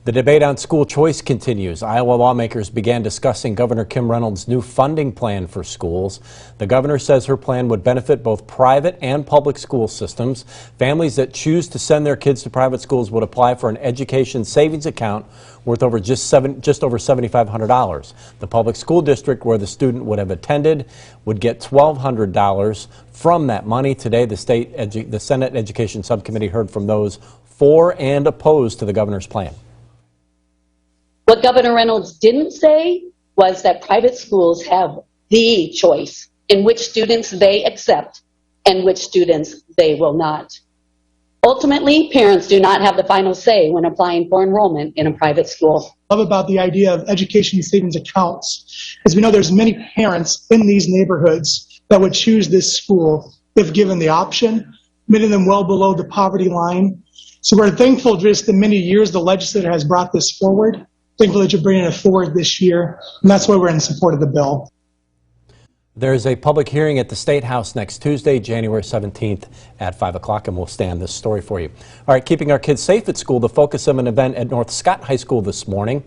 The debate on school choice continues. Iowa lawmakers began discussing Governor Kim Reynolds' new funding plan for schools. The governor says her plan would benefit both private and public school systems. Families that choose to send their kids to private schools would apply for an education savings account worth over just over $7,500. The public school district where the student would have attended would get $1,200 from that money. Today, the Senate Education Subcommittee heard from those for and opposed to the governor's plan. What Governor Reynolds didn't say was that private schools have the choice in which students they accept and which students they will not. Ultimately, parents do not have the final say when applying for enrollment in a private school. Love about the idea of education savings accounts, as we know there's many parents in these neighborhoods that would choose this school if given the option, many of them well below the poverty line. So we're thankful just the many years the legislature has brought this forward. Thankful that you're bringing it forward this year, and that's why we're in support of the bill. There's a public hearing at the State House next Tuesday, January 17th at 5 o'clock, and we'll stay on this story for you. All right, keeping our kids safe at school, the focus of an event at North Scott High School this morning.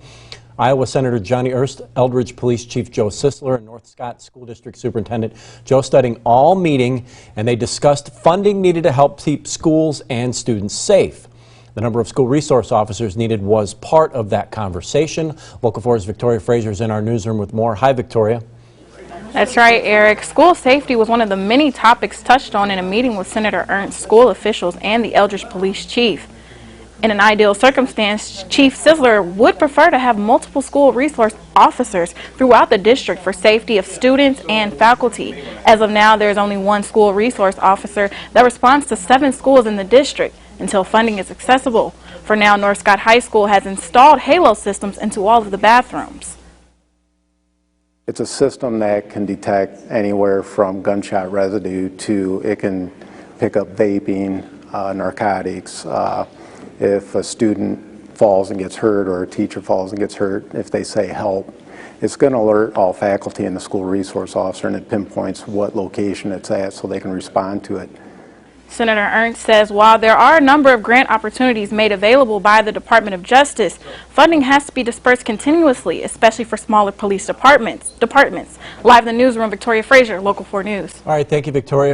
Iowa Senator Johnny Erst, Eldridge Police Chief Joe Sisler, and North Scott School District Superintendent Joe Studding all meeting, and they discussed funding needed to help keep schools and students safe. The number of school resource officers needed was part of that conversation. Local 4's Victoria Fraser is in our newsroom with more. Hi, Victoria. That's right, Eric. School safety was one of the many topics touched on in a meeting with Senator Ernst, school officials, and the Eldridge Police Chief. In an ideal circumstance, Chief Sisler would prefer to have multiple school resource officers throughout the district for safety of students and faculty. As of now, there is only one school resource officer that responds to 7 schools in the district until funding is accessible. For now, North Scott High School has installed Halo systems into all of the bathrooms. It's a system that can detect anywhere from gunshot residue to it can pick up vaping, narcotics. If a student falls and gets hurt or a teacher falls and gets hurt, if they say help, it's going to alert all faculty and the school resource officer, and it pinpoints what location it's at so they can respond to it. Senator Ernst says while there are a number of grant opportunities made available by the Department of Justice, funding has to be dispersed continuously, especially for smaller police departments. Live in the newsroom, Victoria Fraser, Local 4 News. All right, thank you, Victoria.